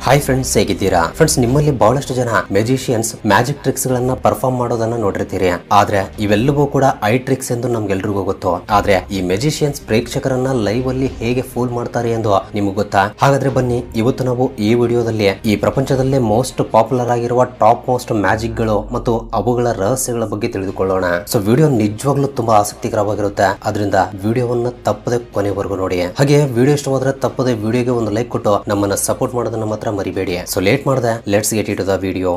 Hi friends, ಹೇಗಿದ್ದೀರಾ friends? ನಿಮ್ಮಲ್ಲಿ ಬಹಳಷ್ಟು ಜನ ಮ್ಯಾಜಿಷಿಯನ್ಸ್ ಮ್ಯಾಜಿಕ್ ಟ್ರಿಕ್ಸ್ ಗಳನ್ನ ಪರ್ಫಾರ್ಮ್ ಮಾಡೋದನ್ನ ನೋಡಿರ್ತೀರಿ. ಆದ್ರೆ ಇವೆಲ್ಲವೂ ಕೂಡ ಐ ಟ್ರಿಕ್ಸ್ ಎಂದು ನಮ್ಗೆಲ್ರಿಗೂ ಗೊತ್ತು. ಆದ್ರೆ ಈ ಮ್ಯಾಜಿಷಿಯನ್ಸ್ ಪ್ರೇಕ್ಷಕರನ್ನ ಲೈವ್ ಅಲ್ಲಿ ಹೇಗೆ ಫೂಲ್ ಮಾಡ್ತಾರೆ ಎಂದು ನಿಮ್ಗೆ ಗೊತ್ತಾ? ಹಾಗಾದ್ರೆ ಬನ್ನಿ, ಇವತ್ತು ನಾವು ಈ ವಿಡಿಯೋದಲ್ಲಿ ಈ ಪ್ರಪಂಚದಲ್ಲೇ ಮೋಸ್ಟ್ ಪಾಪ್ಯುಲರ್ ಆಗಿರುವ ಟಾಪ್ ಮೋಸ್ಟ್ ಮ್ಯಾಜಿಕ್ ಗಳು ಮತ್ತು ಅವುಗಳ ರಹಸ್ಯಗಳ ಬಗ್ಗೆ ತಿಳಿದುಕೊಳ್ಳೋಣ. ಸೊ ವಿಡಿಯೋ ನಿಜವಾಗ್ಲೂ ತುಂಬಾ ಆಸಕ್ತಿಕರವಾಗಿರುತ್ತೆ. ಅದರಿಂದ ವಿಡಿಯೋವನ್ನ ತಪ್ಪದೆ ಕೊನೆವರೆಗೂ ನೋಡಿ. ಹಾಗೆ ವಿಡಿಯೋ ಇಷ್ಟವಾದ್ರೆ ತಪ್ಪದೆ ವಿಡಿಯೋಗೆ ಒಂದು ಲೈಕ್ ಕೊಟ್ಟು ನಮ್ಮನ್ನ ಸಪೋರ್ಟ್ ಮಾಡೋದನ್ನ ಮಾತ್ರ ಮರಿಬೇಡಿ. ಸೊ ಲೇಟ್ ಮಾಡದೆ let's get it to the video.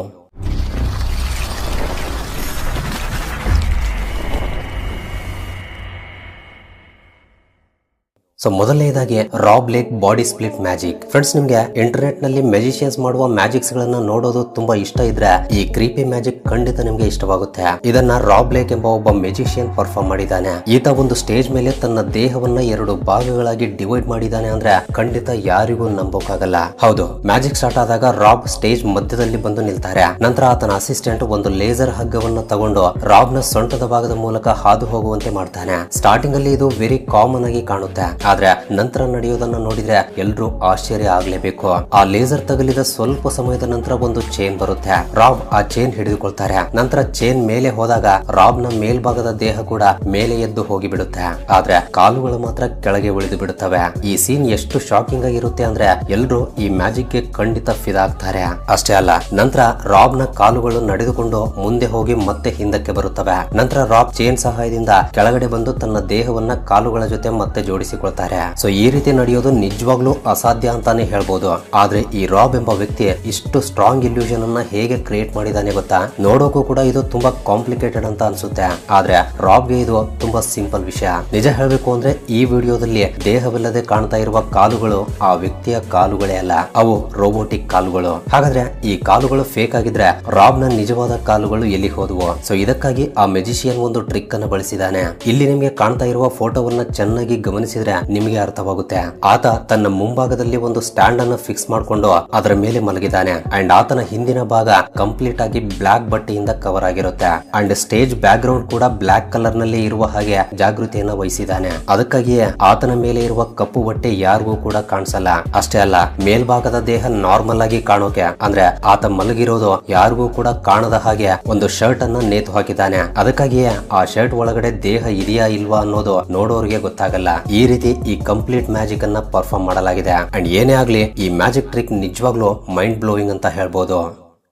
So ಮೊದಲನೇದಾಗಿ Rob Lake body split magic. Friends, ನಿಮ್ಗೆ ಇಂಟರ್ನೆಟ್ ನಲ್ಲಿ ಮ್ಯಾಜಿಷಿಯನ್ಸ್ ಮಾಡುವ ಮ್ಯಾಜಿಕ್ಸ್ ಗಳನ್ನ ನೋಡೋದು ತುಂಬಾ ಇಷ್ಟ ಇದ್ರೆ ಈ ಕ್ರೀಪಿ ಮ್ಯಾಜಿಕ್ ಖಂಡಿತ ನಿಮ್ಗೆ ಇಷ್ಟವಾಗುತ್ತೆ. ಇದನ್ನ ರಾಬ್ ಲೇಕ್ ಎಂಬ ಒಬ್ಬ ಮ್ಯಾಜಿಷಿಯನ್ ಪರ್ಫಾರ್ಮ್ ಮಾಡಿದ್ದಾನೆ. ಈತ ಒಂದು ಸ್ಟೇಜ್ ಮೇಲೆ ತನ್ನ ದೇಹವನ್ನ 2 ಭಾಗಗಳಾಗಿ ಡಿವೈಡ್ ಮಾಡಿದ್ದಾನೆ ಅಂದ್ರೆ ಖಂಡಿತ ಯಾರಿಗೂ ನಂಬೋಕಾಗಲ್ಲ. ಹೌದು, ಮ್ಯಾಜಿಕ್ ಸ್ಟಾರ್ಟ್ ಆದಾಗ ರಾಬ್ ಸ್ಟೇಜ್ ಮಧ್ಯದಲ್ಲಿ ಬಂದು ನಿಲ್ತಾರೆ. ನಂತರ ಆತನ ಅಸಿಸ್ಟೆಂಟ್ ಒಂದು ಲೇಸರ್ ಹಗ್ಗವನ್ನ ತಗೊಂಡು ರಾಬ್ ನ ಸೊಂಟದ ಭಾಗದ ಮೂಲಕ ಹಾದು ಹೋಗುವಂತೆ ಮಾಡ್ತಾನೆ. ಸ್ಟಾರ್ಟಿಂಗ್ ಅಲ್ಲಿ ಇದು ವೆರಿ ಕಾಮನ್ ಆಗಿ ಕಾಣುತ್ತೆ. ಆದ್ರೆ ನಂತರ ನಡೆಯೋದನ್ನ ನೋಡಿದ್ರೆ ಎಲ್ರೂ ಆಶ್ಚರ್ಯ ಆಗ್ಲೇಬೇಕು. ಆ ಲೇಸರ್ ತಗಲಿದ ಸ್ವಲ್ಪ ಸಮಯದ ನಂತರ ಒಂದು ಚೈನ್ ಬರುತ್ತೆ. ರಾಬ್ ಆ ಚೈನ್ ಹಿಡಿದುಕೊಳ್ತಾರೆ. ನಂತರ ಚೈನ್ ಮೇಲೆ ಹೋದಾಗ ರಾಬ್ ನ ಮೇಲ್ಭಾಗದ ದೇಹ ಕೂಡ ಮೇಲೆ ಎದ್ದು ಹೋಗಿ ಬಿಡುತ್ತೆ. ಆದ್ರೆ ಕಾಲುಗಳು ಮಾತ್ರ ಕೆಳಗೆ ಉಳಿದು ಬಿಡುತ್ತವೆ. ಈ ಸೀನ್ ಎಷ್ಟು ಶಾಕಿಂಗ್ ಆಗಿರುತ್ತೆ ಅಂದ್ರೆ ಎಲ್ರೂ ಈ ಮ್ಯಾಜಿಕ್ ಗೆ ಖಂಡಿತ ಫಿದಾಗ್ತಾರೆ. ಅಷ್ಟೇ ಅಲ್ಲ, ನಂತರ ರಾಬ್ ನ ಕಾಲುಗಳು ನಡೆದುಕೊಂಡು ಮುಂದೆ ಹೋಗಿ ಮತ್ತೆ ಹಿಂದಕ್ಕೆ ಬರುತ್ತವೆ. ನಂತರ ರಾಬ್ ಚೈನ್ ಸಹಾಯದಿಂದ ಕೆಳಗಡೆ ಬಂದು ತನ್ನ ದೇಹವನ್ನ ಕಾಲುಗಳ ಜೊತೆ ಮತ್ತೆ ಜೋಡಿಸಿಕೊಳ್ತಾರೆ. ಸೊ ಈ ರೀತಿ ನಡೆಯೋದು ನಿಜವಾಗ್ಲೂ ಅಸಾಧ್ಯ ಅಂತಾನೆ ಹೇಳ್ಬೋದು. ಆದ್ರೆ ಈ ರಾಬ್ ಎಂಬ ವ್ಯಕ್ತಿ ಇಷ್ಟು ಸ್ಟ್ರಾಂಗ್ ಇಲ್ಯೂಷನ್ ಅನ್ನ ಹೇಗೆ ಕ್ರಿಯೇಟ್ ಮಾಡಿದಾನೆ ಗೊತ್ತಾ? ನೋಡೋಕು ಕೂಡ ಇದು ತುಂಬಾ ಕಾಂಪ್ಲಿಕೇಟೆಡ್ ಅಂತ ಅನ್ಸುತ್ತೆ. ಆದ್ರೆ ರಾಬ್ಗೆ ಇದು ತುಂಬಾ ಸಿಂಪಲ್ ವಿಷಯ. ನಿಜ ಹೇಳ್ಬೇಕು ಅಂದ್ರೆ ಈ ವಿಡಿಯೋದಲ್ಲಿ ದೇಹವಿಲ್ಲದೆ ಕಾಣ್ತಾ ಇರುವ ಕಾಲುಗಳು ಆ ವ್ಯಕ್ತಿಯ ಕಾಲುಗಳೇ ಅಲ್ಲ, ಅವು ರೋಬೋಟಿಕ್ ಕಾಲುಗಳು. ಹಾಗಾದ್ರೆ ಈ ಕಾಲುಗಳು ಫೇಕ್ ಆಗಿದ್ರೆ ರಾಬ್ ನ ನಿಜವಾದ ಕಾಲುಗಳು ಎಲ್ಲಿ ಹೋದವು? ಸೊ ಇದಕ್ಕಾಗಿ ಆ ಮ್ಯಾಜಿಷಿಯನ್ ಒಂದು ಟ್ರಿಕ್ ಅನ್ನು ಬಳಸಿದಾನೆ. ಇಲ್ಲಿ ನಿಮಗೆ ಕಾಣ್ತಾ ಇರುವ ಫೋಟೋವನ್ನ ಚೆನ್ನಾಗಿ ಗಮನಿಸಿದ್ರೆ ನಿಮಗೆ ಅರ್ಥವಾಗುತ್ತೆ. ಆತ ತನ್ನ ಮುಂಭಾಗದಲ್ಲಿ ಒಂದು ಸ್ಟ್ಯಾಂಡ್ ಅನ್ನು ಫಿಕ್ಸ್ ಮಾಡಿಕೊಂಡು ಅದರ ಮೇಲೆ ಮಲಗಿದ್ದಾನೆ. ಅಂಡ್ ಆತನ ಹಿಂದಿನ ಭಾಗ ಕಂಪ್ಲೀಟ್ ಆಗಿ ಬ್ಲಾಕ್ ಬಟ್ಟೆಯಿಂದ ಕವರ್ ಆಗಿರುತ್ತೆ. ಅಂಡ್ ಸ್ಟೇಜ್ ಬ್ಯಾಕ್ ಗ್ರೌಂಡ್ ಕೂಡ ಬ್ಲಾಕ್ ಕಲರ್ ನಲ್ಲಿ ಇರುವ ಹಾಗೆ ಜಾಗೃತಿಯನ್ನ ವಹಿಸಿದ್ದಾನೆ. ಅದಕ್ಕಾಗಿಯೇ ಆತನ ಮೇಲೆ ಇರುವ ಕಪ್ಪು ಬಟ್ಟೆ ಯಾರಿಗೂ ಕೂಡ ಕಾಣಿಸಲ್ಲ. ಅಷ್ಟೇ ಅಲ್ಲ, ಮೇಲ್ಭಾಗದ ದೇಹ ನಾರ್ಮಲ್ ಆಗಿ ಕಾಣೋಕೆ ಅಂದ್ರೆ ಆತ ಮಲಗಿರೋದು ಯಾರಿಗೂ ಕೂಡ ಕಾಣದ ಹಾಗೆ ಒಂದು ಶರ್ಟ್ ಅನ್ನ ನೇತು ಹಾಕಿದ್ದಾನೆ. ಅದಕ್ಕಾಗಿಯೇ ಆ ಶರ್ಟ್ ಒಳಗಡೆ ದೇಹ ಇದೆಯಾ ಇಲ್ವಾ ಅನ್ನೋದು ನೋಡೋರಿಗೆ ಗೊತ್ತಾಗಲ್ಲ. ಈ ರೀತಿ ಈ ಕಂಪ್ಲೀಟ್ ಮ್ಯಾಜಿಕ್ ಅನ್ನ ಪರ್ಫಾರ್ಮ್ ಮಾಡಲಾಗಿದೆ. ಅಂಡ್ ಏನೇ ಆಗ್ಲಿ, ಈ ಮ್ಯಾಜಿಕ್ ಟ್ರಿಕ್ ನಿಜವಾಗ್ಲೂ ಮೈಂಡ್ ಬ್ಲೋಯಿಂಗ್ ಅಂತ ಹೇಳ್ಬೋದು.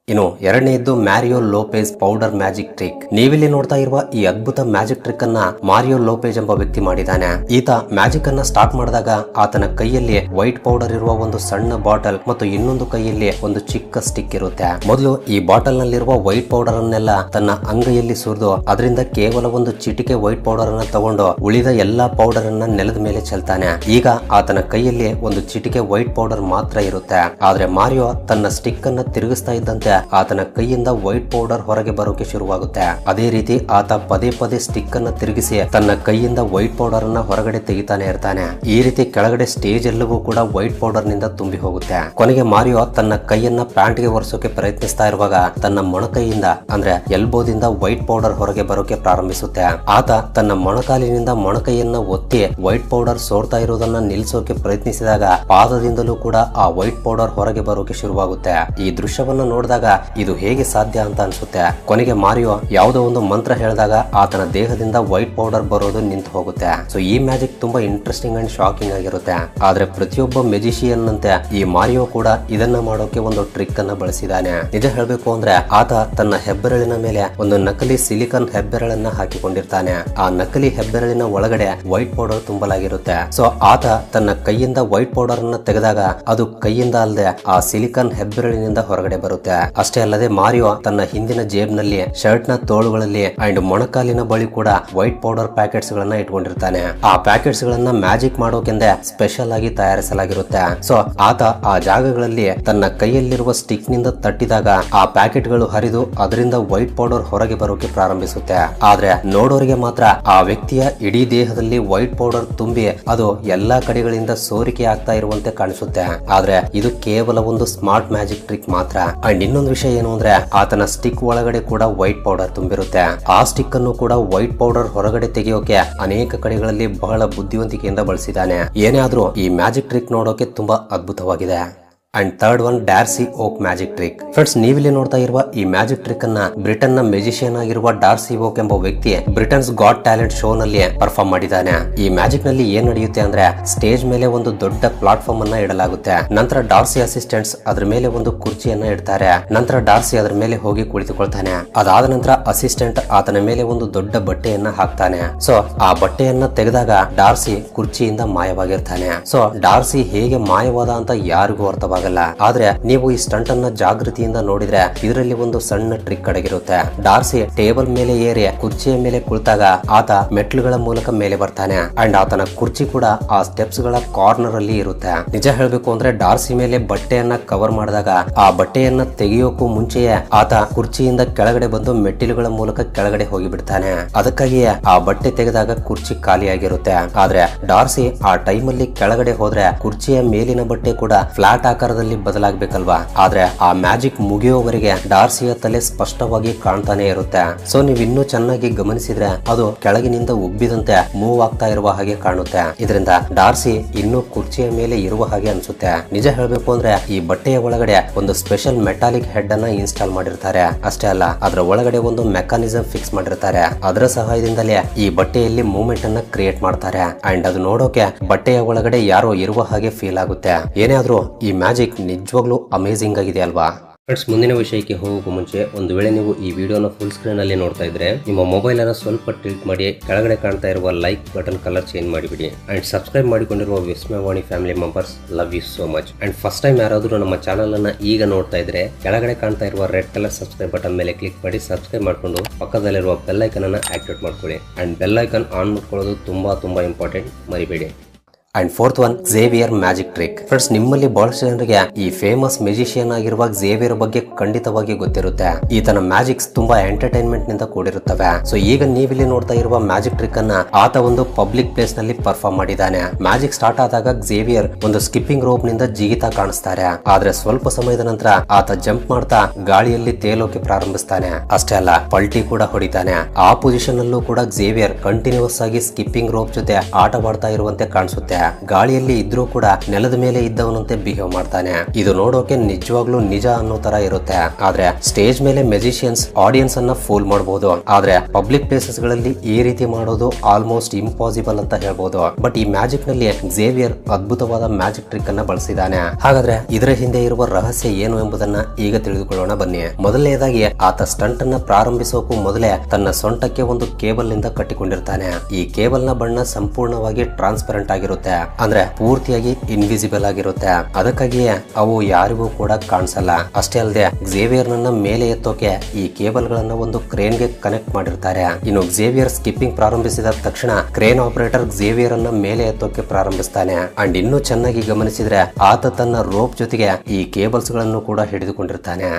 ಇನ್ನು ಎರಡನೇದ್ದು marry you Lopez powder magic trick. ನೀವಿಲ್ಲಿ ನೋಡ್ತಾ ಇರುವ ಈ ಅದ್ಭುತ ಮ್ಯಾಜಿಕ್ ಟ್ರಿಕ್ ಅನ್ನ ಮಾರಿಯೋ ಲೋಪೆಜ್ ಎಂಬ ವ್ಯಕ್ತಿ ಮಾಡಿದ್ದಾನೆ. ಈತ ಮ್ಯಾಜಿಕ್ ಅನ್ನ ಸ್ಟಾರ್ಟ್ ಮಾಡಿದಾಗ ಆತನ ಕೈಯಲ್ಲಿ ವೈಟ್ ಪೌಡರ್ ಇರುವ ಒಂದು ಸಣ್ಣ ಬಾಟಲ್ ಮತ್ತು ಇನ್ನೊಂದು ಕೈಯಲ್ಲಿ ಒಂದು ಚಿಕ್ಕ ಸ್ಟಿಕ್ ಇರುತ್ತೆ. ಮೊದಲು ಈ ಬಾಟಲ್ ನಲ್ಲಿರುವ ವೈಟ್ ಪೌಡರ್ ಅನ್ನೆಲ್ಲ ತನ್ನ ಅಂಗೈಯಲ್ಲಿ ಸುರಿದು ಅದರಿಂದ ಕೇವಲ ಒಂದು ಚಿಟಿಕೆ ವೈಟ್ ಪೌಡರ್ ಅನ್ನ ತಗೊಂಡು ಉಳಿದ ಎಲ್ಲಾ ಪೌಡರ್ ಅನ್ನ ನೆಲದ ಮೇಲೆ ಚೆಲ್ತಾನೆ. ಈಗ ಆತನ ಕೈಯಲ್ಲಿ ಒಂದು ಚಿಟಿಕೆ ವೈಟ್ ಪೌಡರ್ ಮಾತ್ರ ಇರುತ್ತೆ. ಆದ್ರೆ ಮಾರಿಯೋ ತನ್ನ ಸ್ಟಿಕ್ ಅನ್ನ ತಿರುಗಿಸ್ತಾ ಇದ್ದಂತೆ ಆತನ ಕೈಯಿಂದ ವೈಟ್ ಪೌಡರ್ ಹೊರಗೆ ಬರೋಕೆ ಶುರುವಾಗುತ್ತೆ. ಅದೇ ರೀತಿ ಆತ ಪದೇ ಪದೇ ಸ್ಟಿಕ್ ಅನ್ನ ತಿರುಗಿಸಿ ತನ್ನ ಕೈಯಿಂದ ವೈಟ್ ಪೌಡರ್ ಅನ್ನ ಹೊರಗಡೆ ತೆಗಿತಾನೆ ಇರ್ತಾನೆ. ಈ ರೀತಿ ಕೆಳಗಡೆ ಸ್ಟೇಜ್ ಎಲ್ಲವೂ ಕೂಡ ವೈಟ್ ಪೌಡರ್ ನಿಂದ ತುಂಬಿ ಹೋಗುತ್ತೆ. ಕೊನೆಗೆ ಮಾರಿಯೋ ತನ್ನ ಕೈಯನ್ನ ಪ್ಯಾಂಟ್ ಗೆ ಒರೆಸೋಕೆ ಪ್ರಯತ್ನಿಸ್ತಾ ಇರುವಾಗ ತನ್ನ ಮೊಣಕೈಯಿಂದ ಅಂದ್ರೆ ಎಲ್ಬೋದಿಂದ ವೈಟ್ ಪೌಡರ್ ಹೊರಗೆ ಬರೋಕೆ ಪ್ರಾರಂಭಿಸುತ್ತೆ. ಆತ ತನ್ನ ಮೊಣಕಾಲಿನಿಂದ ಮೊಣಕೈಯನ್ನ ಒತ್ತಿ ವೈಟ್ ಪೌಡರ್ ಸೋರ್ತಾ ಇರೋದನ್ನ ನಿಲ್ಸೋಕೆ ಪ್ರಯತ್ನಿಸಿದಾಗ ಪಾದದಿಂದಲೂ ಕೂಡ ಆ ವೈಟ್ ಪೌಡರ್ ಹೊರಗೆ ಬರೋಕೆ ಶುರುವಾಗುತ್ತೆ. ಈ ದೃಶ್ಯವನ್ನ ನೋಡಿದಾಗ ಇದು ಹೇಗೆ ಸಾಧ್ಯ ಅಂತ ಅನ್ಸುತ್ತೆ. ಕೊನೆಗೆ ಮಾರಿಯೋ ಯಾವುದೋ ಒಂದು ಮಂತ್ರ ಹೇಳಿದಾಗ ಆತನ ದೇಹದಿಂದ ವೈಟ್ ಪೌಡರ್ ಬರೋದು ನಿಂತು ಹೋಗುತ್ತೆ. ಸೊ ಈ ಮ್ಯಾಜಿಕ್ ತುಂಬಾ ಇಂಟ್ರೆಸ್ಟಿಂಗ್ ಅಂಡ್ ಶಾಕಿಂಗ್ ಆಗಿರುತ್ತೆ. ಆದ್ರೆ ಪ್ರತಿಯೊಬ್ಬ ಮ್ಯಾಜಿಷಿಯನ್ ಅಂತೆ ಈ ಮಾರಿಯೋ ಕೂಡ ಇದನ್ನ ಮಾಡೋಕೆ ಒಂದು ಟ್ರಿಕ್ ಅನ್ನ ಬಳಸಿದಾನೆ. ನಿಜ ಹೇಳ್ಬೇಕು ಅಂದ್ರೆ ಆತ ತನ್ನ ಹೆಬ್ಬೆರಳಿನ ಮೇಲೆ ಒಂದು ನಕಲಿ ಸಿಲಿಕಾನ್ ಹೆಬ್ಬೆರಳನ್ನ ಹಾಕಿಕೊಂಡಿರ್ತಾನೆ. ಆ ನಕಲಿ ಹೆಬ್ಬೆರಳಿನ ಒಳಗಡೆ ವೈಟ್ ಪೌಡರ್ ತುಂಬಲಾಗಿರುತ್ತೆ. ಸೊ ಆತ ತನ್ನ ಕೈಯಿಂದ ವೈಟ್ ಪೌಡರ್ ಅನ್ನ ತೆಗೆದಾಗ ಅದು ಕೈಯಿಂದ ಅಲ್ಲದೆ ಆ ಸಿಲಿಕಾನ್ ಹೆಬ್ಬೆರಳಿನಿಂದ ಹೊರಗಡೆ ಬರುತ್ತೆ. ಅಷ್ಟೇ ಅಲ್ಲದೆ ಮಾರಿಯೋ ತನ್ನ ಹಿಂದಿನ ಜೇಬ್ನಲ್ಲಿ ಶರ್ಟ್ ನ ತೋಳುಗಳಲ್ಲಿ ಅಂಡ್ ಮೊಣಕಾಲಿನ ಬಳಿ ಕೂಡ ವೈಟ್ ಪೌಡರ್ ಪ್ಯಾಕೆಟ್ಸ್ ಗಳನ್ನ ಇಟ್ಕೊಂಡಿರ್ತಾನೆ. ಆ ಪ್ಯಾಕೆಟ್ಸ್ ಗಳನ್ನ ಮ್ಯಾಜಿಕ್ ಮಾಡೋಕೆಂದೇ ಸ್ಪೆಷಲ್ ಆಗಿ ತಯಾರಿಸಲಾಗಿರುತ್ತೆ. ಸೊ ಆತ ಆ ಜಾಗಗಳಲ್ಲಿ ತನ್ನ ಕೈಯಲ್ಲಿರುವ ಸ್ಟಿಕ್ ನಿಂದ ತಟ್ಟಿದಾಗ ಆ ಪ್ಯಾಕೆಟ್ ಗಳು ಹರಿದು ಅದರಿಂದ ವೈಟ್ ಪೌಡರ್ ಹೊರಗೆ ಬರೋಕೆ ಪ್ರಾರಂಭಿಸುತ್ತೆ. ಆದ್ರೆ ನೋಡೋರಿಗೆ ಮಾತ್ರ ಆ ವ್ಯಕ್ತಿಯ ಇಡೀ ದೇಹದಲ್ಲಿ ವೈಟ್ ಪೌಡರ್ ತುಂಬಿ ಅದು ಎಲ್ಲಾ ಕಡೆಗಳಿಂದ ಸೋರಿಕೆ ಆಗ್ತಾ ಇರುವಂತೆ ಕಾಣಿಸುತ್ತೆ. ಆದ್ರೆ ಇದು ಕೇವಲ ಒಂದು ಸ್ಮಾರ್ಟ್ ಮ್ಯಾಜಿಕ್ ಟ್ರಿಕ್ ಮಾತ್ರ. ಅಂಡ್ ಇನ್ನೊಂದು ವಿಷಯ ಏನು ಅಂದ್ರೆ ಆತನ ಸ್ಟಿಕ್ ಒಳಗಡೆ ಕೂಡ ವೈಟ್ ಪೌಡರ್ ತುಂಬಿರುತ್ತೆ. ಆ ಸ್ಟಿಕ್ ಅನ್ನು ಕೂಡ ವೈಟ್ ಪೌಡರ್ ಹೊರಗಡೆ ತೆಗೆಯೋಕೆ ಅನೇಕ ಕಡೆಗಳಲ್ಲಿ ಬಹಳ ಬುದ್ಧಿವಂತಿಕೆಯಿಂದ ಬಳಸಿದ್ದಾನೆ. ಏನೇ ಆದ್ರೂ ಈ ಮ್ಯಾಜಿಕ್ ಟ್ರಿಕ್ ನೋಡೋಕೆ ತುಂಬಾ ಅದ್ಭುತವಾಗಿದೆ. And third one Darcy Oak magic trick. Friends, ನೀವಿಲ್ಲಿ ನೋಡ್ತಾ ಇರುವ ಈ ಮ್ಯಾಜಿಕ್ ಟ್ರಿಕ್ ಅನ್ನ ಬ್ರಿಟನ್ ನ ಮೆಜಿಷಿಯನ್ ಆಗಿರುವ ಡಾರ್ಸಿ ಓಕ್ ಎಂಬ ವ್ಯಕ್ತಿ ಬ್ರಿಟನ್ಸ್ ಗಾಟ್ ಟ್ಯಾಲೆಂಟ್ ಶೋ ನಲ್ಲಿ ಪರ್ಫಾರ್ಮ್ ಮಾಡಿದ್ದಾನೆ. ಈ ಮ್ಯಾಜಿಕ್ ನಲ್ಲಿ ಏನ್ ನಡೆಯುತ್ತೆ ಅಂದ್ರೆ ಸ್ಟೇಜ್ ಮೇಲೆ ಒಂದು ದೊಡ್ಡ ಪ್ಲಾಟ್ಫಾರ್ಮ್ ಅನ್ನ ಇಡಲಾಗುತ್ತೆ. ನಂತರ ಡಾರ್ಸಿ ಅಸಿಸ್ಟೆಂಟ್ಸ್ ಅದ್ರ ಮೇಲೆ ಒಂದು ಕುರ್ಚಿಯನ್ನ ಇಡ್ತಾರೆ. ನಂತರ ಡಾರ್ಸಿ ಅದ್ರ ಮೇಲೆ ಹೋಗಿ ಕುಳಿತುಕೊಳ್ತಾನೆ. ಅದಾದ ನಂತರ ಅಸಿಸ್ಟೆಂಟ್ ಆತನ ಮೇಲೆ ಒಂದು ದೊಡ್ಡ ಬಟ್ಟೆಯನ್ನ ಹಾಕ್ತಾನೆ. ಸೊ ಆ ಬಟ್ಟೆಯನ್ನ ತೆಗೆದಾಗ ಡಾರ್ಸಿ ಕುರ್ಚಿಯಿಂದ ಮಾಯವಾಗಿರ್ತಾನೆ. ಸೊ ಡಾರ್ಸಿ ಹೇಗೆ ಮಾಯವಾದ ಅಂತ ಯಾರಿಗೂ ಅರ್ಥವಾಗಲ್ಲ. ಆದ್ರೆ ನೀವು ಈ ಸ್ಟಂಟ್ ಅನ್ನ ಜಾಗೃತಿಯಿಂದ ನೋಡಿದ್ರೆ ಇದರಲ್ಲಿ ಒಂದು ಸಣ್ಣ ಟ್ರಿಕ್ ಅಡಗಿರುತ್ತೆ. ಡಾರ್ಸಿ ಟೇಬಲ್ ಮೇಲೆ ಏರಿ ಕುರ್ಚಿಯ ಮೇಲೆ ಕುಳಿತಾಗ ಆತ ಮೆಟ್ಲುಗಳ ಮೂಲಕ ಮೇಲೆ ಬರ್ತಾನೆ. ಅಂಡ್ ಆತನ ಕುರ್ಚಿ ಕೂಡ ಆ ಸ್ಟೆಪ್ಸ್ ಗಳ ಕಾರ್ನರ್ ಅಲ್ಲಿ ಇರುತ್ತೆ. ನಿಜ ಹೇಳ್ಬೇಕು ಅಂದ್ರೆ ಡಾರ್ಸಿ ಮೇಲೆ ಬಟ್ಟೆಯನ್ನ ಕವರ್ ಮಾಡಿದಾಗ ಆ ಬಟ್ಟೆಯನ್ನ ತೆಗೆಯೋಕು ಮುಂಚೆಯೇ ಆತ ಕುರ್ಚಿಯಿಂದ ಕೆಳಗಡೆ ಬಂದು ಮೆಟ್ಟಿಲುಗಳ ಮೂಲಕ ಕೆಳಗಡೆ ಹೋಗಿ ಬಿಡ್ತಾನೆ. ಅದಕ್ಕಾಗಿಯೇ ಆ ಬಟ್ಟೆ ತೆಗೆದಾಗ ಕುರ್ಚಿ ಖಾಲಿಯಾಗಿರುತ್ತೆ. ಆದ್ರೆ ಡಾರ್ಸಿ ಆ ಟೈಮ್ ಅಲ್ಲಿ ಕೆಳಗಡೆ ಹೋದ್ರೆ ಕುರ್ಚಿಯ ಮೇಲಿನ ಬಟ್ಟೆ ಕೂಡ ಫ್ಲಾಟ್ ಆಕಾರದಲ್ಲಿ ಬದಲಾಗಬೇಕಲ್ವಾ. ಆದ್ರೆ ಆ ಮ್ಯಾಜಿಕ್ ಮುಗಿಯೋವರೆಗೆ ಡಾರ್ಸಿಯ ತಲೆ ಸ್ಪಷ್ಟವಾಗಿ ಕಾಣ್ತಾನೆ ಇರುತ್ತೆ. ಸೊ ನೀವು ಇನ್ನೂ ಚೆನ್ನಾಗಿ ಗಮನಿಸಿದ್ರೆ ಅದು ಕೆಳಗಿನಿಂದ ಉಬ್ಬಿದಂತೆ ಮೂವ್ ಆಗ್ತಾ ಇರುವ ಹಾಗೆ ಕಾಣುತ್ತೆ. ಇದರಿಂದ ಡಾರ್ಸಿ ಇನ್ನೂ ಕುರ್ಚಿಯ ಮೇಲೆ ಇರುವ ಹಾಗೆ ಅನ್ಸುತ್ತೆ. ನಿಜ ಹೇಳ್ಬೇಕು ಅಂದ್ರೆ ಈ ಬಟ್ಟೆಯ ಒಳಗಡೆ ಒಂದು ಸ್ಪೆಷಲ್ ಮೆಟಾಲಿಕ್ ಹೆಡ್ ಅನ್ನ ಇನ್ಸ್ಟಾಲ್ ಮಾಡಿರ್ತಾರೆ. ಅಷ್ಟೇ ಅಲ್ಲ, ಅದರ ಒಳಗಡೆ ಒಂದು ಮೆಕಾನಿಸಮ್ ಫಿಕ್ಸ್ ಮಾಡಿರ್ತಾರೆ. ಅದರ ಸಹಾಯದಿಂದಲೇ ಈ ಬಟ್ಟೆಯಲ್ಲಿ ಮೂವ್ಮೆಂಟ್ ಅನ್ನ ಕ್ರಿಯೇಟ್ ಮಾಡ್ತಾರೆ. ಅಂಡ್ ಅದು ನೋಡೋಕೆ ಬಟ್ಟೆಯ ಒಳಗಡೆ ಯಾರೋ ಇರುವ ಹಾಗೆ ಫೀಲ್ ಆಗುತ್ತೆ. ಏನೇ ಆದ್ರೂ ಈ ಮ್ಯಾಜಿಕ್ ನಿಜವಾಗ್ಲೂ ಅಮೇಜಿಂಗ್ ಆಗಿದೆ ಅಲ್ವಾ. ಫ್ರೆಂಡ್ಸ್, ಮುಂದಿನ ವಿಷಯಕ್ಕೆ ಹೋಗೋಕ್ಕೂ ಮುಂಚೆ ಒಂದು ವೇಳೆ ನೀವು ಈ ವಿಡಿಯೋನ ಫುಲ್ ಸ್ಕ್ರೀನ್ ಅಲ್ಲಿ ನೋಡ್ತಾ ಇದ್ರೆ ನಿಮ್ಮ ಮೊಬೈಲ್ ಅನ್ನ ಸ್ವಲ್ಪ ಟಿಲ್ಟ್ ಮಾಡಿ ಕೆಳಗಡೆ ಕಾಣ್ತಾ ಇರುವ ಲೈಕ್ ಬಟನ್ ಕಲರ್ ಚೇಂಜ್ ಮಾಡಿಬಿಡಿ. ಅಂಡ್ ಸಬ್ಸ್ಕ್ರೈಬ್ ಮಾಡಿಕೊಂಡಿರುವ Vismayavani family members, love you so much. And first time ಯಾರಾದ್ರೂ ನಮ್ಮ ಚಾನಲ್ ಅನ್ನ ಈಗ ನೋಡ್ತಾ ಇದ್ರೆ ಕೆಳಗಡೆ ಕಾಣ್ತಾ ಇರುವ ರೆಡ್ ಕಲರ್ ಸಬ್ಸ್ಕ್ರೈಬ್ ಬಟನ್ ಮೇಲೆ ಕ್ಲಿಕ್ ಮಾಡಿ ಸಬ್ಸ್ಕ್ರೈಬ್ ಮಾಡ್ಕೊಂಡು ಪಕ್ಕದಲ್ಲಿರುವ ಬೆಲ್ ಐಕನ್ ಅನ್ನ ಆಕ್ಟಿವೇಟ್ ಮಾಡ್ಕೊಳ್ಳಿ. ಅಂಡ್ ಬೆಲ್ ಐಕನ್ ಆನ್ ಮಾಡ್ಕೊಳ್ಳೋದು ತುಂಬಾ ಇಂಪಾರ್ಟೆಂಟ್, ಮರಿಬೇಡಿ. And fourth one, Xavier magic trick. Friends, ನಿಮ್ಮಲ್ಲಿ ಬಹಳಷ್ಟು ಜನರಿಗೆ ಈ ಫೇಮಸ್ ಮ್ಯೂಸಿಷಿಯನ್ ಆಗಿರುವ ಝೇವಿಯರ್ ಬಗ್ಗೆ ಖಂಡಿತವಾಗಿ ಗೊತ್ತಿರುತ್ತೆ. ಈತನ ಮ್ಯಾಜಿಕ್ಸ್ ತುಂಬಾ ಎಂಟರ್ಟೈನ್ಮೆಂಟ್ ನಿಂದ ಕೂಡಿರುತ್ತವೆ. ಸೊ ಈಗ ನೀವಿಲ್ಲಿ ನೋಡ್ತಾ ಇರುವ ಮ್ಯಾಜಿಕ್ ಟ್ರಿಕ್ ಅನ್ನ ಆತ ಒಂದು ಪಬ್ಲಿಕ್ ಪ್ಲೇಸ್ ನಲ್ಲಿ ಪರ್ಫಾರ್ಮ್ ಮಾಡಿದ್ದಾನೆ. ಮ್ಯಾಜಿಕ್ ಸ್ಟಾರ್ಟ್ ಆದಾಗ ಝೇವಿಯರ್ ಒಂದು ಸ್ಕಿಪ್ಪಿಂಗ್ ರೋಪ್ ನಿಂದ ಜಿಗಿತಾ ಕಾಣಿಸ್ತಾರೆ. ಆದ್ರೆ ಸ್ವಲ್ಪ ಸಮಯದ ನಂತರ ಆತ ಜಂಪ್ ಮಾಡ್ತಾ ಗಾಳಿಯಲ್ಲಿ ತೇಲೋಕೆ ಪ್ರಾರಂಭಿಸ್ತಾನೆ. ಅಷ್ಟೇ ಅಲ್ಲ, ಪಲ್ಟಿ ಕೂಡ ಹೊಡಿತಾನೆ. ಆ ಪೊಸಿಷನ್ ಅಲ್ಲೂ ಕೂಡ ಝೇವಿಯರ್ ಕಂಟಿನ್ಯೂಸ್ ಆಗಿ ಸ್ಕಿಪ್ಪಿಂಗ್ ರೋಪ್ ಜೊತೆ ಆಟವಾಡ್ತಾ ಇರುವಂತೆ ಕಾಣಿಸುತ್ತೆ. ಗಾಳಿಯಲ್ಲಿ ಇದ್ರೂ ಕೂಡ ನೆಲದ ಮೇಲೆ ಇದ್ದವನಂತೆ ಬಿಹೇವ್ ಮಾಡ್ತಾನೆ. ಇದು ನೋಡೋಕೆ ನಿಜವಾಗ್ಲೂ ನಿಜ ಅನ್ನೋ ತರ ಇರುತ್ತೆ. ಆದ್ರೆ ಸ್ಟೇಜ್ ಮೇಲೆ ಮ್ಯೂಸಿಷಿಯನ್ಸ್ ಆಡಿಯನ್ಸ್ ಅನ್ನ ಫೂಲ್ ಮಾಡಬಹುದು. ಆದ್ರೆ ಪಬ್ಲಿಕ್ ಪ್ಲೇಸಸ್ ಗಳಲ್ಲಿ ಈ ರೀತಿ ಮಾಡೋದು ಆಲ್ಮೋಸ್ಟ್ ಇಂಪಾಸಿಬಲ್ ಅಂತ ಹೇಳ್ಬೋದು. ಬಟ್ ಈ ಮ್ಯಾಜಿಕ್ ನಲ್ಲಿ ಝೇವಿಯರ್ ಅದ್ಭುತವಾದ ಮ್ಯಾಜಿಕ್ ಟ್ರಿಕ್ ಅನ್ನ ಬಳಸಿದ್ದಾನೆ. ಹಾಗಾದ್ರೆ ಇದರ ಹಿಂದೆ ಇರುವ ರಹಸ್ಯ ಏನು ಎಂಬುದನ್ನ ಈಗ ತಿಳಿದುಕೊಳ್ಳೋಣ ಬನ್ನಿ. ಮೊದಲನೇದಾಗಿ ಆತ ಸ್ಟಂಟ್ ಅನ್ನ ಪ್ರಾರಂಭಿಸೋಕು ಮೊದಲೇ ತನ್ನ ಸೊಂಟಕ್ಕೆ ಒಂದು ಕೇಬಲ್ ನಿಂದ ಕಟ್ಟಿಕೊಂಡಿರ್ತಾನೆ. ಈ ಕೇಬಲ್ ನ ಬಣ್ಣ ಸಂಪೂರ್ಣವಾಗಿ ಟ್ರಾನ್ಸ್ಪರೆಂಟ್ ಆಗಿರುತ್ತೆ. ಅಂದ್ರೆ ಪೂರ್ತಿಯಾಗಿ ಇನ್ವಿಸಿಬಲ್ ಆಗಿರುತ್ತೆ. ಅದಕ್ಕಾಗಿಯೇ ಅವು ಯಾರಿಗೂ ಕೂಡ ಕಾಣಿಸಲ್ಲ. ಅಷ್ಟೇ ಅಲ್ಲದೆ ಝೇವಿಯರ್ ನನ್ನ ಮೇಲೆ ಎತ್ತೋಕೆ ಈ ಕೇಬಲ್ ಗಳನ್ನ ಒಂದು ಕ್ರೇನ್ ಗೆ ಕನೆಕ್ಟ್ ಮಾಡಿರ್ತಾರೆ. ಇನ್ನು ಝೇವಿಯರ್ ಸ್ಕಿಪ್ಪಿಂಗ್ ಪ್ರಾರಂಭಿಸಿದ ತಕ್ಷಣ ಕ್ರೇನ್ ಆಪರೇಟರ್ ಝೇವಿಯರ್ ಅನ್ನ ಮೇಲೆ ಎತ್ತೋಕೆ ಪ್ರಾರಂಭಿಸ್ತಾನೆ. ಅಂಡ್ ಇನ್ನೂ ಚೆನ್ನಾಗಿ ಗಮನಿಸಿದ್ರೆ ಆತ ತನ್ನ ರೋಪ್ ಜೊತೆಗೆ ಈ ಕೇಬಲ್ಸ್ ಗಳನ್ನು ಕೂಡ ಹಿಡಿದುಕೊಂಡಿರ್ತಾನೆ.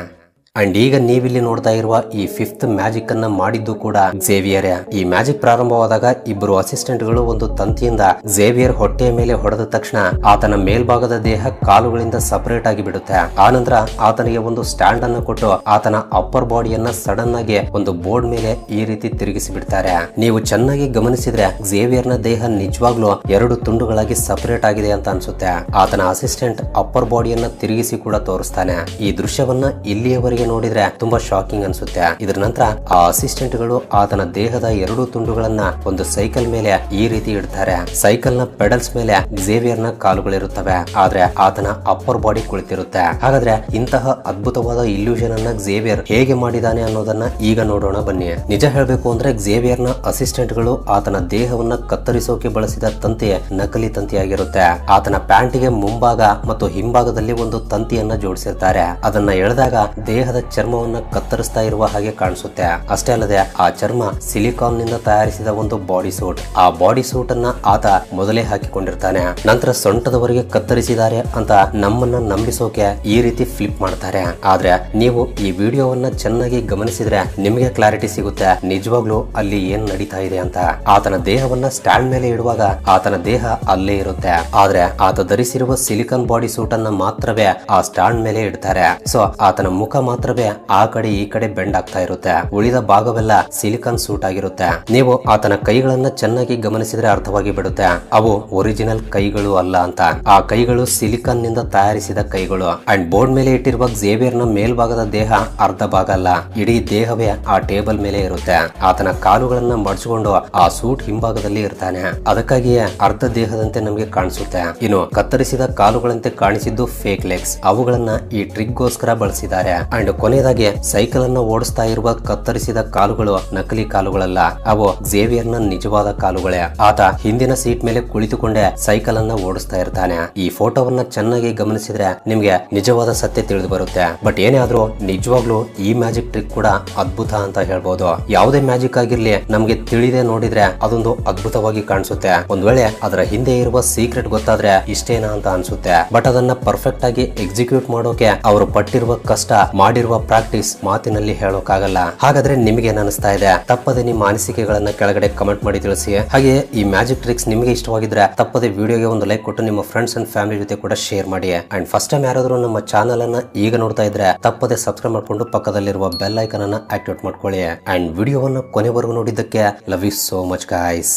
ಅಂಡ್ ಈಗ ನೀವಿಲ್ಲಿ ನೋಡ್ತಾ ಇರುವ ಈ ಫಿಫ್ತ್ ಮ್ಯಾಜಿಕ್ ಅನ್ನ ಮಾಡಿದ್ದು ಕೂಡ ಝೇವಿಯರ್. ಈ ಮ್ಯಾಜಿಕ್ ಪ್ರಾರಂಭವಾದಾಗ ಇಬ್ಬರು ಅಸಿಸ್ಟೆಂಟ್ ಗಳು ಒಂದು ತಂತಿಯಿಂದ ಝೇವಿಯರ್ ಹೊಟ್ಟೆಯ ಮೇಲೆ ಹೊಡೆದ ತಕ್ಷಣ ಆತನ ಮೇಲ್ಭಾಗದ ದೇಹ ಕಾಲುಗಳಿಂದ ಸಪರೇಟ್ ಆಗಿ ಬಿಡುತ್ತೆ. ಆ ನಂತರ ಆತನಿಗೆ ಒಂದು ಸ್ಟ್ಯಾಂಡ್ ಅನ್ನು ಕೊಟ್ಟು ಆತನ ಅಪ್ಪರ್ ಬಾಡಿಯನ್ನ ಸಡನ್ ಆಗಿ ಒಂದು ಬೋರ್ಡ್ ಮೇಲೆ ಈ ರೀತಿ ತಿರುಗಿಸಿ ಬಿಡ್ತಾರೆ. ನೀವು ಚೆನ್ನಾಗಿ ಗಮನಿಸಿದ್ರೆ ಝೇವಿಯರ್ ನ ದೇಹ ನಿಜವಾಗ್ಲೂ ಎರಡು ತುಂಡುಗಳಾಗಿ ಸಪರೇಟ್ ಆಗಿದೆ ಅಂತ ಅನ್ಸುತ್ತೆ. ಆತನ ಅಸಿಸ್ಟೆಂಟ್ ಅಪ್ಪರ್ ಬಾಡಿಯನ್ನ ತಿರುಗಿಸಿ ಕೂಡ ತೋರಿಸ್ತಾನೆ. ಈ ದೃಶ್ಯವನ್ನ ಇಲ್ಲಿಯವರೆಗೆ ನೋಡಿದ್ರೆ ತುಂಬಾ ಶಾಕಿಂಗ್ ಅನ್ಸುತ್ತೆ. ಇದರ ನಂತರ ಆ ಅಸಿಸ್ಟೆಂಟ್ ಗಳು ಆತನ ದೇಹದ ಎರಡು ತುಂಡುಗಳನ್ನ ಒಂದು ಸೈಕಲ್ ಮೇಲೆ ಈ ರೀತಿ ಇಡ್ತಾರೆ. ಸೈಕಲ್ ನ ಪೆಡಲ್ಸ್ ಮೇಲೆ ಝೇವಿಯರ್ ನ ಕಾಲುಗಳಿರುತ್ತವೆ, ಆದ್ರೆ ಆತನ ಅಪ್ಪರ್ ಬಾಡಿ ಕುಳಿತಿರುತ್ತೆ. ಹಾಗಾದ್ರೆ ಇಂತಹ ಅದ್ಭುತವಾದ ಇಲ್ಯೂಷನ್ ಅನ್ನ ಝೇವಿಯರ್ ಹೇಗೆ ಮಾಡಿದಾನೆ ಅನ್ನೋದನ್ನ ಈಗ ನೋಡೋಣ ಬನ್ನಿ. ನಿಜ ಹೇಳ್ಬೇಕು ಅಂದ್ರೆ ಝೇವಿಯರ್ ನ ಅಸಿಸ್ಟೆಂಟ್ ಗಳು ಆತನ ದೇಹವನ್ನ ಕತ್ತರಿಸೋಕೆ ಬಳಸಿದ ತಂತಿ ನಕಲಿ ತಂತಿಯಾಗಿರುತ್ತೆ. ಆತನ ಪ್ಯಾಂಟಿಗೆ ಮುಂಭಾಗ ಮತ್ತು ಹಿಂಭಾಗದಲ್ಲಿ ಒಂದು ತಂತಿಯನ್ನ ಜೋಡಿಸಿರ್ತಾರೆ. ಅದನ್ನ ಎಳೆದಾಗ ದೇಹದ ಚರ್ಮವನ್ನ ಕತ್ತರಿಸ್ತಾ ಇರುವ ಹಾಗೆ ಕಾಣಿಸುತ್ತೆ. ಅಷ್ಟೇ ಅಲ್ಲದೆ ಆ ಚರ್ಮ ಸಿಲಿಕಾನ್ ನಿಂದ ತಯಾರಿಸಿದ ಒಂದು ಬಾಡಿ ಸೂಟ್. ಆ ಬಾಡಿ ಸೂಟ್ ಅನ್ನ ಆತ ಮೊದಲೇ ಹಾಕಿಕೊಂಡಿರ್ತಾನೆ. ನಂತರ ಸೊಂಟದವರೆಗೆ ಕತ್ತರಿಸಿದ್ದಾರೆ ಅಂತ ನಮ್ಮನ್ನ ನಂಬಿಸೋಕೆ ಈ ರೀತಿ ಫ್ಲಿಪ್ ಮಾಡ್ತಾರೆ. ಆದ್ರೆ ನೀವು ಈ ವಿಡಿಯೋವನ್ನ ಚೆನ್ನಾಗಿ ಗಮನಿಸಿದ್ರೆ ನಿಮಗೆ ಕ್ಲಾರಿಟಿ ಸಿಗುತ್ತೆ ನಿಜವಾಗ್ಲೂ ಅಲ್ಲಿ ಏನ್ ನಡೀತಾ ಇದೆ ಅಂತ. ಆತನ ದೇಹವನ್ನ ಸ್ಟ್ಯಾಂಡ್ ಮೇಲೆ ಇಡುವಾಗ ಆತನ ದೇಹ ಅಲ್ಲೇ ಇರುತ್ತೆ, ಆದ್ರೆ ಆತ ಧರಿಸಿರುವ ಸಿಲಿಕಾನ್ ಬಾಡಿ ಸೂಟ್ ಅನ್ನ ಮಾತ್ರವೇ ಆ ಸ್ಟ್ಯಾಂಡ್ ಮೇಲೆ ಇಡ್ತಾರೆ. ಸೊ ಆತನ ಮುಖ ಮಾತ್ರ ಮಾತ್ರವೇ ಆ ಕಡೆ ಈ ಕಡೆ ಬೆಂಡ್ ಆಗ್ತಾ ಇರುತ್ತೆ. ಉಳಿದ ಭಾಗವೆಲ್ಲ ಸಿಲಿಕಾನ್ ಸೂಟ್ ಆಗಿರುತ್ತೆ. ನೀವು ಆತನ ಕೈಗಳನ್ನ ಚೆನ್ನಾಗಿ ಗಮನಿಸಿದ್ರೆ ಅರ್ಥವಾಗಿ ಬಿಡುತ್ತೆ ಅವು ಒರಿಜಿನಲ್ ಕೈಗಳು ಅಲ್ಲ ಅಂತ. ಆ ಕೈಗಳು ಸಿಲಿಕಾನ್ ನಿಂದ ತಯಾರಿಸಿದ ಕೈಗಳು. ಅಂಡ್ ಬೋರ್ಡ್ ಮೇಲೆ ಇಟ್ಟಿರುವ ಝೇವಿಯರ್ ನ ಮೇಲ್ಭಾಗದ ದೇಹ ಅರ್ಧ ಭಾಗ ಅಲ್ಲ, ಇಡೀ ದೇಹವೇ ಆ ಟೇಬಲ್ ಮೇಲೆ ಇರುತ್ತೆ. ಆತನ ಕಾಲುಗಳನ್ನ ಮಡಚಿಕೊಂಡು ಆ ಸೂಟ್ ಹಿಂಭಾಗದಲ್ಲಿ ಇರ್ತಾನೆ. ಅದಕ್ಕಾಗಿಯೇ ಅರ್ಧ ದೇಹದಂತೆ ನಮಗೆ ಕಾಣಿಸುತ್ತೆ. ಇನ್ನು ಕತ್ತರಿಸಿದ ಕಾಲುಗಳಂತೆ ಕಾಣಿಸಿದ್ದು ಫೇಕ್ ಲೆಗ್ಸ್. ಅವುಗಳನ್ನ ಈ ಟ್ರಿಕ್ ಗೋಸ್ಕರ ಬಳಸಿದ್ದಾರೆ. ಅಂಡ್ ಕೊನೆಯದಾಗಿ ಸೈಕಲ್ ಅನ್ನ ಓಡಿಸ್ತಾ ಇರುವ ಕತ್ತರಿಸಿದ ಕಾಲುಗಳು ನಕಲಿ ಕಾಲುಗಳಲ್ಲ, ಅವು ಝೇವಿಯರ್ ನ ನಿಜವಾದ ಕಾಲುಗಳೇ. ಆತ ಹಿಂದಿನ ಸೀಟ್ ಮೇಲೆ ಕುಳಿತುಕೊಂಡೇ ಸೈಕಲ್ ಅನ್ನ ಓಡಿಸ್ತಾ ಇರ್ತಾನೆ. ಈ ಫೋಟೋವನ್ನ ಚೆನ್ನಾಗಿ ಗಮನಿಸಿದ್ರೆ ನಿಮ್ಗೆ ನಿಜವಾದ ಸತ್ಯ ತಿಳಿದು ಬರುತ್ತೆ. ಬಟ್ ಏನೇ ಆದ್ರೂ ನಿಜವಾಗ್ಲೂ ಈ ಮ್ಯಾಜಿಕ್ ಟ್ರಿಕ್ ಕೂಡ ಅದ್ಭುತ ಅಂತ ಹೇಳ್ಬೋದು. ಯಾವುದೇ ಮ್ಯಾಜಿಕ್ ಆಗಿರ್ಲಿ ನಮ್ಗೆ ತಿಳಿದೇ ನೋಡಿದ್ರೆ ಅದೊಂದು ಅದ್ಭುತವಾಗಿ ಕಾಣಿಸುತ್ತೆ. ಒಂದ್ ವೇಳೆ ಅದರ ಹಿಂದೆ ಇರುವ ಸೀಕ್ರೆಟ್ ಗೊತ್ತಾದ್ರೆ ಇಷ್ಟೇನಾ ಅಂತ ಅನ್ಸುತ್ತೆ. ಬಟ್ ಅದನ್ನ ಪರ್ಫೆಕ್ಟ್ ಆಗಿ ಎಕ್ಸಿಕ್ಯೂಟ್ ಮಾಡೋಕೆ ಅವರು ಪಟ್ಟಿರುವ ಕಷ್ಟ, ಮಾಡಿರುವ ಪ್ರಾಕ್ಟೀಸ್ ಮಾತಿನಲ್ಲಿ ಹೇಳೋಕ್ಕಾಗಲ್ಲ. ಹಾಗಾದ್ರೆ ನಿಮಗೆ ಅನಿಸ್ತಾ ಇದೆ? ತಪ್ಪದೆ ನಿಮ್ಮ ಅನಿಸಿಕೆಗಳನ್ನ ಕೆಳಗಡೆ ಕಮೆಂಟ್ ಮಾಡಿ ತಿಳಿಸಿ. ಹಾಗೆ ಈ ಮ್ಯಾಜಿಕ್ ಟ್ರಿಕ್ಸ್ ನಿಮಗೆ ಇಷ್ಟವಾಗಿದ್ರೆ ತಪ್ಪದೆ ವಿಡಿಯೋಗೆ ಒಂದು ಲೈಕ್ ಕೊಟ್ಟು ನಿಮ್ಮ ಫ್ರೆಂಡ್ಸ್ ಅಂಡ್ ಫ್ಯಾಮಿಲಿ ಜೊತೆ ಕೂಡ ಶೇರ್ ಮಾಡಿ. ಅಂಡ್ ಫಸ್ಟ್ ಟೈಮ್ ಯಾರಾದ್ರೂ ನಮ್ಮ ಚಾನಲ್ ಅನ್ನ ಈಗ ನೋಡ್ತಾ ಇದ್ರೆ ತಪ್ಪದೆ ಸಬ್ಸ್ಕ್ರೈಬ್ ಮಾಡ್ಕೊಂಡು ಪಕ್ಕದಲ್ಲಿರುವ ಬೆಲ್ ಐಕನ್ ಅನ್ನ ಆಕ್ಟಿವೇಟ್ ಮಾಡ್ಕೊಳ್ಳಿ. ಅಂಡ್ ವಿಡಿಯೋವನ್ನು ಕೊನೆವರೆಗೂ ನೋಡಿದ್ದಕ್ಕೆ love you so much guys.